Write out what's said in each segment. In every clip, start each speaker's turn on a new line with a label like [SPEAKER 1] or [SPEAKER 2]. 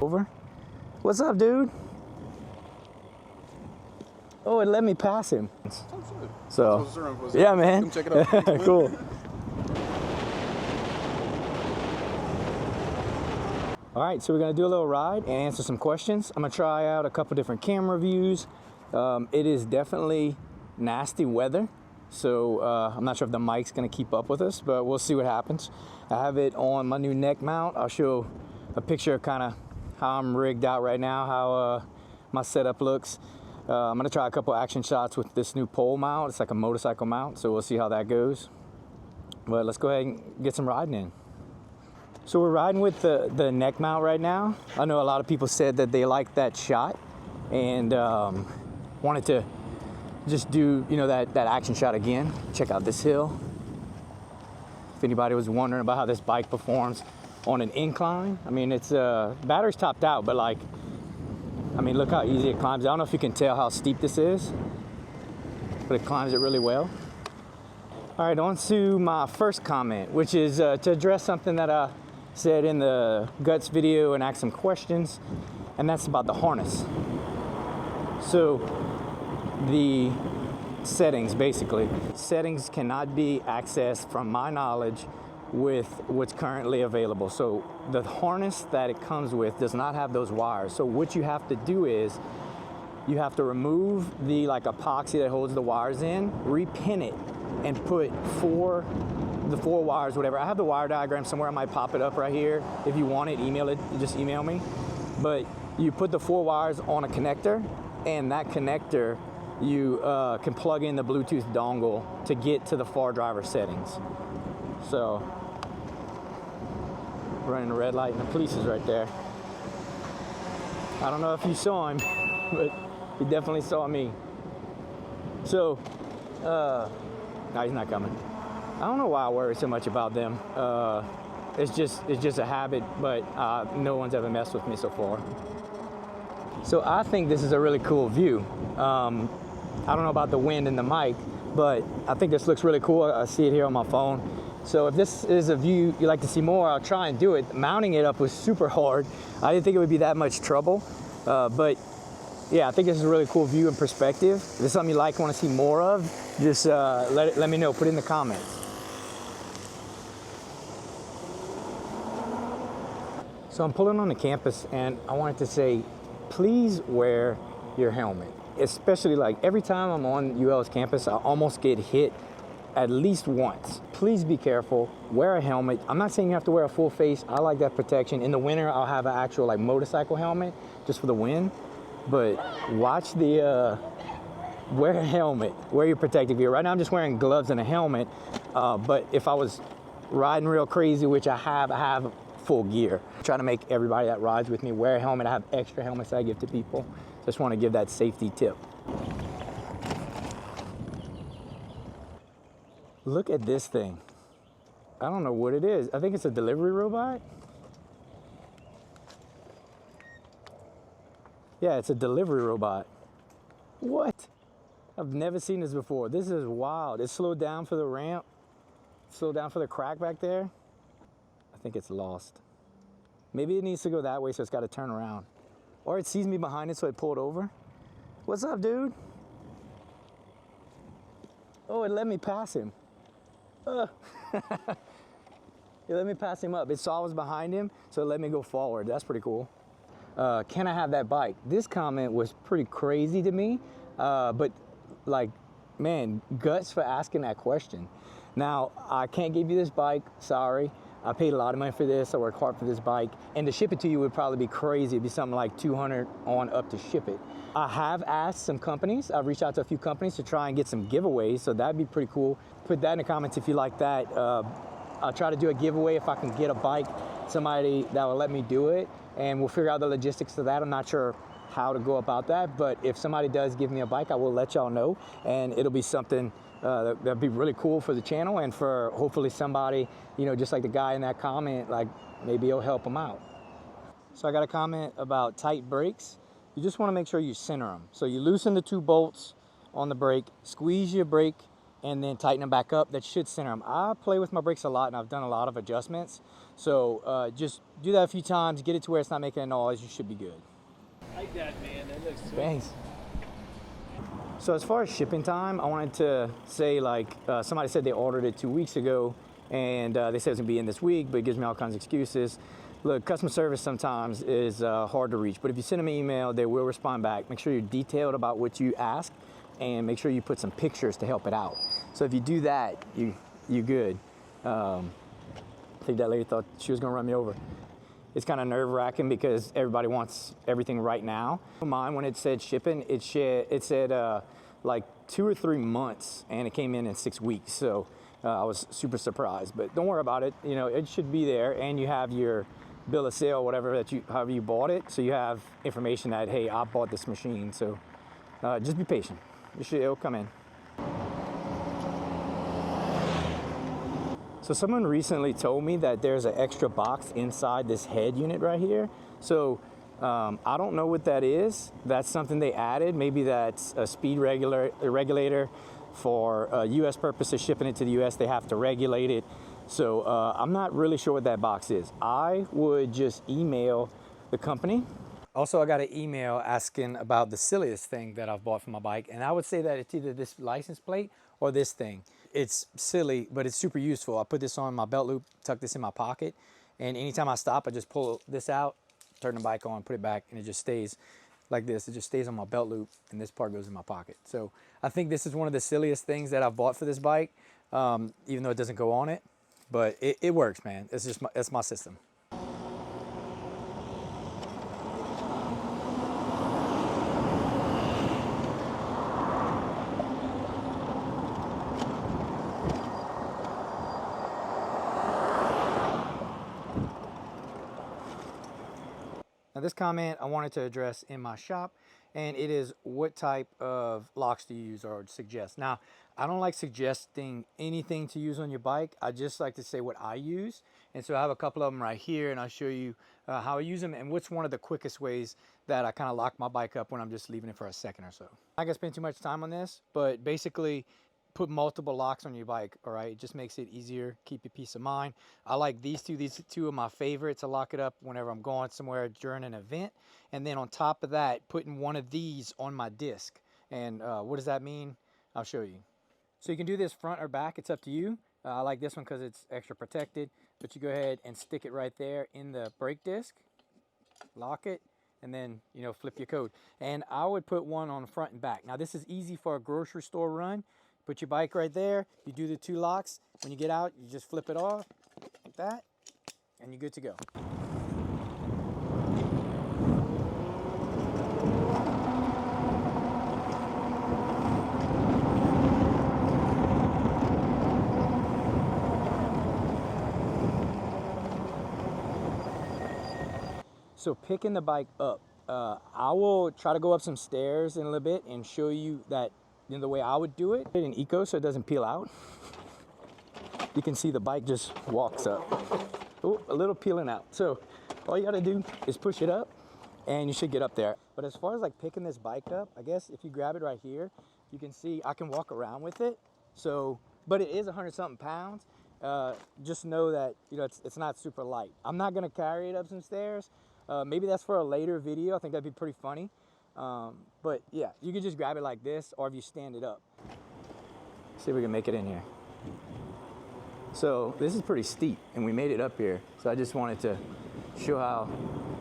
[SPEAKER 1] over. What's up, dude? Oh, it let me pass him. So, yeah, man.
[SPEAKER 2] Come check it out.
[SPEAKER 1] Cool. All right, so we're gonna do a little ride and answer some questions. I'm gonna try out a couple different camera views. It is definitely nasty weather, so I'm not sure if the mic's gonna keep up with us, but we'll see what happens. I have it on my new neck mount. I'll show a picture of kind of how I'm rigged out right now, how my setup looks. I'm gonna try a couple action shots with this new pole mount. It's like a motorcycle mount, so we'll see how that goes. But let's go ahead and get some riding in. So we're riding with the neck mount right now. I know a lot of people said that they liked that shot and wanted to just do, you know, that action shot again. Check out this hill. If anybody was wondering about how this bike performs on an incline, I mean, it's battery's topped out, but like, I mean, look how easy it climbs. I don't know if you can tell how steep this is, but it climbs it really well. All right, on to my first comment, which is to address something that I said in the guts video and ask some questions, and that's about the harness. So the settings, basically, settings cannot be accessed from my knowledge with what's currently available. So the harness that it comes with does not have those wires. So what you have to do is you have to remove the like epoxy that holds the wires in, repin it, and put the four wires, whatever. I have the wire diagram somewhere. I might pop it up right here. If you want it, email it, just email me. But you put the 4 wires on a connector, and that connector, you can plug in the Bluetooth dongle to get to the far driver settings. So, running a red light and the police is right there. I don't know if you saw him, but he definitely saw me. So, no, he's not coming. I don't know why I worry so much about them. It's just a habit, but no one's ever messed with me so far. So I think this is a really cool view. I don't know about the wind and the mic, but I think this looks really cool. I see it here on my phone. So if this is a view you'd like to see more, I'll try and do it. Mounting it up was super hard. I didn't think it would be that much trouble, but yeah, I think this is a really cool view and perspective. If it's something you like, want to see more of, just let me know, put it in the comments. So I'm pulling on the campus and I wanted to say, please wear your helmet. Especially like every time I'm on UL's campus, I almost get hit at least once. Please be careful, wear a helmet. I'm not saying you have to wear a full face. I like that protection. In the winter, I'll have an actual like motorcycle helmet just for the wind. But watch the, wear a helmet, wear your protective gear. Right now I'm just wearing gloves and a helmet, but if I was riding real crazy, which I have full gear. Try to make everybody that rides with me wear a helmet. I have extra helmets that I give to people. Just want to give that safety tip. Look at this thing. I don't know what it is. I think it's a delivery robot. Yeah, it's a delivery robot. What? I've never seen this before. This is wild. It slowed down for the ramp. Slowed down for the crack back there. I think it's lost. Maybe it needs to go that way, so it's got to turn around. Or it sees me behind it, so it pulled over. What's up, dude? Oh, it let me pass him. It let me pass him up. It saw I was behind him, so it let me go forward. That's pretty cool. Can I have that bike? This comment was pretty crazy to me, but like, man, guts for asking that question. Now, I can't give you this bike, sorry. I paid a lot of money for this, I worked hard for this bike, and to ship it to you would probably be crazy. It'd be something like $200 on up to ship it. I have asked some companies, I've reached out to a few companies to try and get some giveaways, so that'd be pretty cool. Put that in the comments if you like that. I'll try to do a giveaway if I can get a bike, somebody that will let me do it, and we'll figure out the logistics of that. I'm not sure how to go about that, but if somebody does give me a bike, I will let y'all know, and it'll be something that'd be really cool for the channel and for hopefully somebody, you know, just like the guy in that comment, like maybe it'll help them out. So I got a comment about tight brakes. You just want to make sure you center them. So you loosen the 2 bolts on the brake, squeeze your brake, and then tighten them back up. That should center them. I play with my brakes a lot, and I've done a lot of adjustments. So just do that a few times, get it to where it's not making a noise. You should be good.
[SPEAKER 2] I like that, man. That looks sweet.
[SPEAKER 1] Thanks. So as far as shipping time, I wanted to say, like, somebody said they ordered it 2 weeks ago, and they said it was gonna be in this week, but it gives me all kinds of excuses. Look, customer service sometimes is hard to reach, but if you send them an email, they will respond back. Make sure you're detailed about what you ask, and make sure you put some pictures to help it out. So if you do that, you're good. I think that lady thought she was gonna run me over. It's kind of nerve-wracking because everybody wants everything right now. Mine, when it said shipping, it said like 2 or 3 months, and it came in 6 weeks. So I was super surprised, but don't worry about it. You know, it should be there, and you have your bill of sale, whatever however you bought it. So you have information that, hey, I bought this machine. So just be patient. It'll come in. So someone recently told me that there's an extra box inside this head unit right here. So I don't know what that is. That's something they added. Maybe that's a speed regulator for US purposes. Shipping it to the US, they have to regulate it. So I'm not really sure what that box is. I would just email the company. Also, I got an email asking about the silliest thing that I've bought for my bike, and I would say that it's either this license plate or this thing. It's silly, but it's super useful. I put this on my belt loop, tuck this in my pocket, and anytime I stop, I just pull this out, turn the bike on, put it back, and it just stays like this. It just stays on my belt loop, and this part goes in my pocket. So I think this is one of the silliest things that I've bought for this bike, even though it doesn't go on it, but it works, man. It's my system. Now this comment I wanted to address in my shop, and it is what type of locks to use or suggest. Now, I don't like suggesting anything to use on your bike. I just like to say what I use. And so I have a couple of them right here, and I'll show you how I use them and what's one of the quickest ways that I kind of lock my bike up when I'm just leaving it for a second or so. I'm not gonna spend too much time on this, but basically put multiple locks on your bike, all right? It just makes it easier, keep your peace of mind. I like these two are my favorite to lock it up whenever I'm going somewhere during an event. And then on top of that, putting one of these on my disc. And what does that mean? I'll show you. So you can do this front or back, it's up to you. I like this one because it's extra protected, but you go ahead and stick it right there in the brake disc, lock it, and then, you know, flip your code. And I would put one on the front and back. Now this is easy for a grocery store run. Put your bike right there, you do the 2 locks. When you get out, you just flip it off like that, and you're good to go. So picking the bike up, I will try to go up some stairs in a little bit and show you that, you know, the way I would do it in eco so it doesn't peel out. You can see the bike just walks up. Oh, a little peeling out. So all you gotta do is push it up and you should get up there. But as far as like picking this bike up, I guess if you grab it right here, you can see I can walk around with it. So, but it is 100-something pounds. Just know that, you know, it's not super light. I'm not gonna carry it up some stairs. Maybe that's for a later video. I think that'd be pretty funny. But yeah, you can just grab it like this, or if you stand it up. See if we can make it in here. So this is pretty steep, and we made it up here. So I just wanted to show how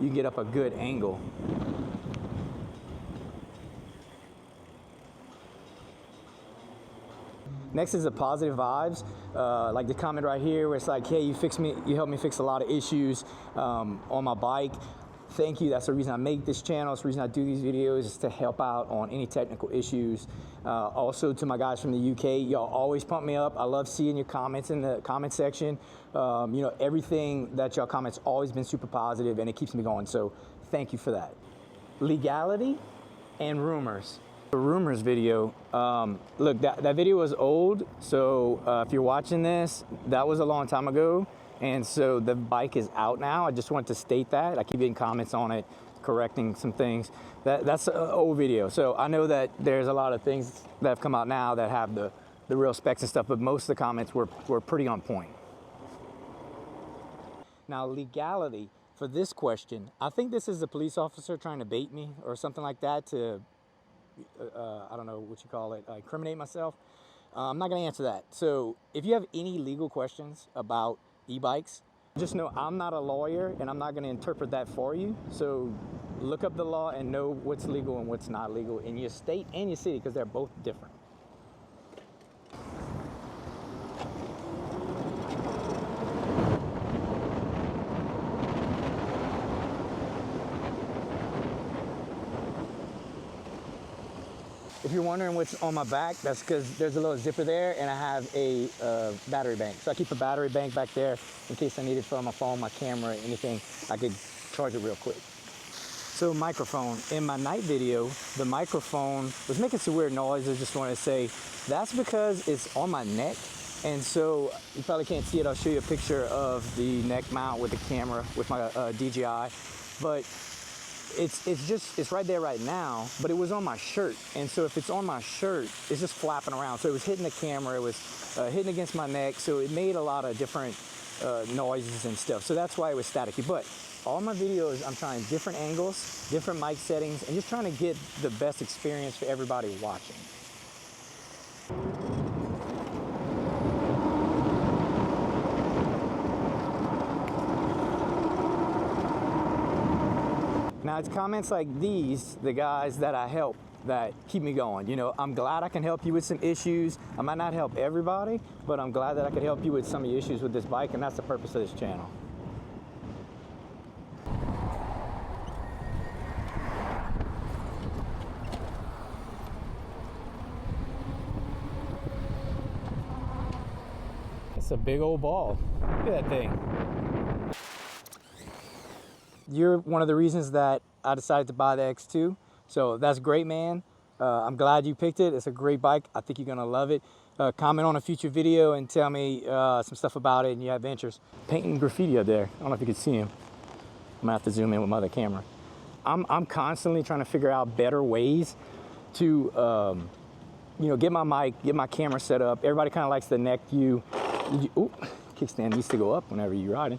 [SPEAKER 1] you can get up a good angle. Next is the positive vibes, like the comment right here where it's like, hey, you helped me fix a lot of issues on my bike. Thank you. That's the reason I make this channel. It's the reason I do these videos, is to help out on any technical issues. Also to my guys from the UK, y'all always pump me up. I love seeing your comments in the comment section. You know, everything that y'all comments always been super positive, and it keeps me going. So thank you for that. Legality and rumors. The rumors video, look, that video was old. So if you're watching this, that was a long time ago. And so the bike is out now. I just want to state that. I keep getting comments on it, correcting some things. That's an old video. So I know that there's a lot of things that have come out now that have the the real specs and stuff, but most of the comments were pretty on point. Now, legality for this question, I think this is a police officer trying to bait me or something like that to, I don't know what you call it, incriminate myself. I'm not going to answer that. So if you have any legal questions about e-bikes, just know I'm not a lawyer and I'm not going to interpret that for you. So look up the law and know what's legal and what's not legal in your state and your city, because they're both different. If you're wondering what's on my back, that's because there's a little zipper there and I have a battery bank. So I keep a battery bank back there in case I need it for my phone, my camera, anything. I could charge it real quick. So microphone. In my night video, the microphone was making some weird noise. I just want to say that's because it's on my neck. And so you probably can't see it. I'll show you a picture of the neck mount with the camera with my DJI. But it's right there right now, but it was on my shirt. And so if it's on my shirt, it's just flapping around. So it was hitting the camera, it was hitting against my neck. So it made a lot of different noises and stuff. So that's why it was staticky. But all my videos, I'm trying different angles, different mic settings, and just trying to get the best experience for everybody watching. Now it's comments like these, the guys that I help, that keep me going. You know, I'm glad I can help you with some issues. I might not help everybody, but I'm glad that I could help you with some of your issues with this bike, and that's the purpose of this channel. It's a big old ball. Look at that thing. You're one of the reasons that I decided to buy the X2. So that's great, man. I'm glad you picked it. It's a great bike. I think you're gonna love it. Comment on a future video and tell me some stuff about it and you have interest. Painting graffiti up there. I don't know if you can see him. I'm gonna have to zoom in with my other camera. I'm constantly trying to figure out better ways to you know, get my mic, get my camera set up. Everybody kind of likes the neck view. Ooh, kickstand needs to go up whenever you're riding.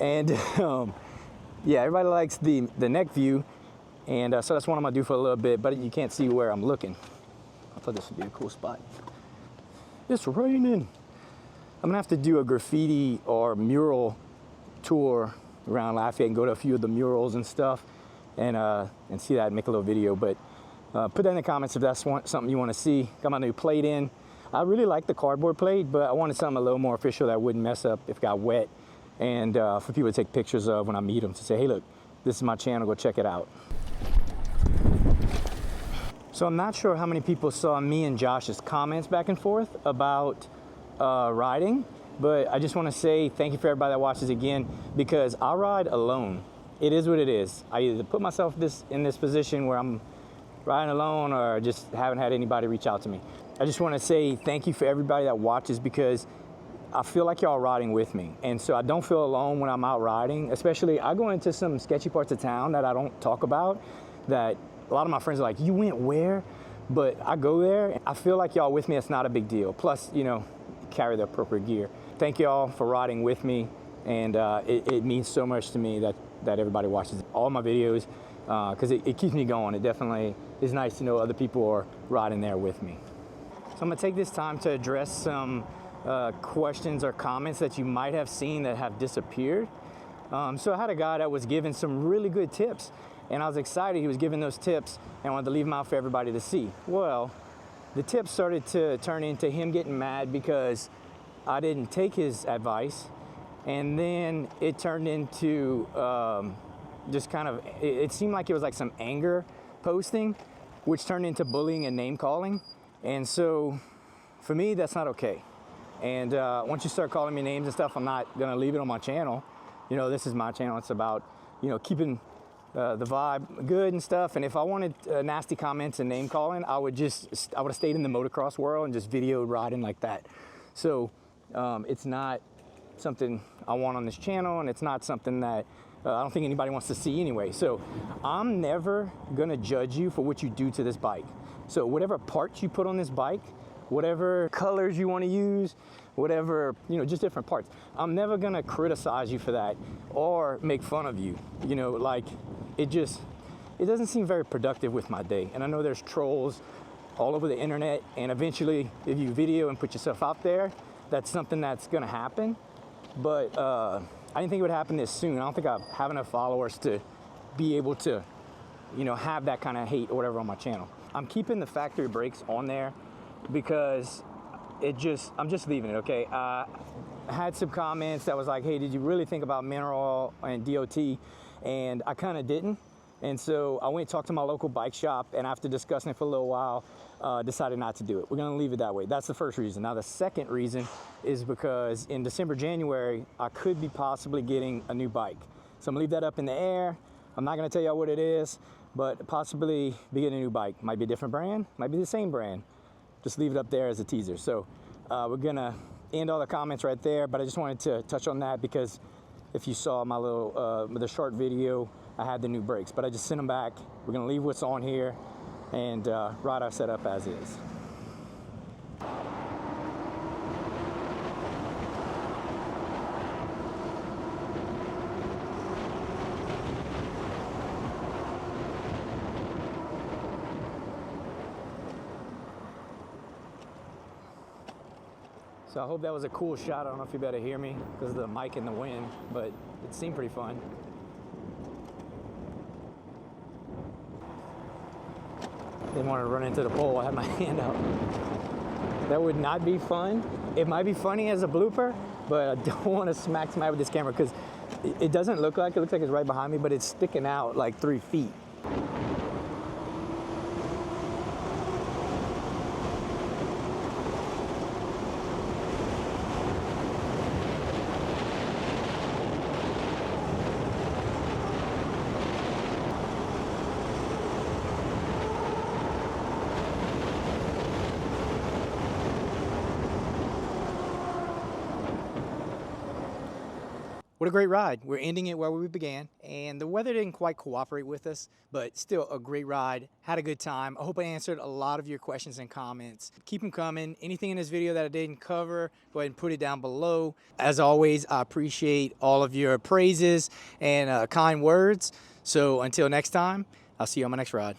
[SPEAKER 1] And yeah, everybody likes the neck view, and so that's what I'm gonna do for a little bit, but you can't see where I'm looking. I thought this would be a cool spot. It's raining. I'm gonna have to do a graffiti or mural tour around Lafayette and go to a few of the murals and stuff, and see that and make a little video. But put that in the comments if that's something you want to see. Got my new plate in. I really like the cardboard plate, but I wanted something a little more official that wouldn't mess up if it got wet. And for people to take pictures of when I meet them, to say, hey, look, this is my channel, go check it out. So I'm not sure how many people saw me and Josh's comments back and forth about riding, but I just want to say thank you for everybody that watches again, because I ride alone. It is what it is. I either put myself in this position where I'm riding alone or just haven't had anybody reach out to me. I just want to say thank you for everybody that watches, because I feel like y'all riding with me. And so I don't feel alone when I'm out riding, especially I go into some sketchy parts of town that I don't talk about, that a lot of my friends are like, you went where? But I go there, and I feel like y'all with me. It's not a big deal. Plus, you know, carry the appropriate gear. Thank y'all for riding with me. And it means so much to me that everybody watches all my videos, because it keeps me going. It definitely is nice to know other people are riding there with me. So I'm gonna take this time to address some questions or comments that you might have seen that have disappeared. So I had a guy that was giving some really good tips, and I was excited he was giving those tips and I wanted to leave them out for everybody to see. Well, the tips started to turn into him getting mad because I didn't take his advice, and then it turned into just kind of, it seemed like it was like some anger posting, which turned into bullying and name calling. And so for me, that's not okay. And once you start calling me names and stuff, I'm not gonna leave it on my channel. You know, this is my channel. It's about, you know, keeping the vibe good and stuff. And if I wanted nasty comments and name calling, I would have stayed in the motocross world and just videoed riding like that. So it's not something I want on this channel, and it's not something that I don't think anybody wants to see anyway. So I'm never gonna judge you for what you do to this bike. So whatever parts you put on this bike, whatever colors you want to use, whatever, you know, just different parts. I'm never gonna criticize you for that or make fun of you. You know, like it doesn't seem very productive with my day. And I know there's trolls all over the internet, and eventually if you video and put yourself out there, that's something that's gonna happen. But I didn't think it would happen this soon. I don't think I have enough followers to be able to, you know, have that kind of hate or whatever on my channel. I'm keeping the factory brakes on there because I'm just leaving it, okay? I had some comments that was like, hey, did you really think about mineral oil and DOT? And I kind of didn't. And so I went and talked to my local bike shop, and after discussing it for a little while, decided not to do it. We're gonna leave it that way. That's the first reason. Now the second reason is because in December, January, I could be possibly getting a new bike. So I'm gonna leave that up in the air. I'm not gonna tell y'all what it is, but possibly be getting a new bike. Might be a different brand, might be the same brand. Just leave it up there as a teaser. So we're gonna end all the comments right there, but I just wanted to touch on that because if you saw my little, the short video, I had the new brakes, but I just sent them back. We're gonna leave what's on here and ride our setup as is. So I hope that was a cool shot. I don't know if you better hear me because of the mic and the wind, but it seemed pretty fun. Didn't want to run into the pole. I had my hand out. That would not be fun. It might be funny as a blooper, but I don't want to smack with this camera because it doesn't look like it. It looks like it's right behind me, but it's sticking out like 3 feet. What a great ride. We're ending it where we began, and the weather didn't quite cooperate with us, but still a great ride. Had a good time. I hope I answered a lot of your questions and comments. Keep them coming. Anything in this video that I didn't cover, go ahead and put it down below. As always, I appreciate all of your praises and kind words. So until next time, I'll see you on my next ride.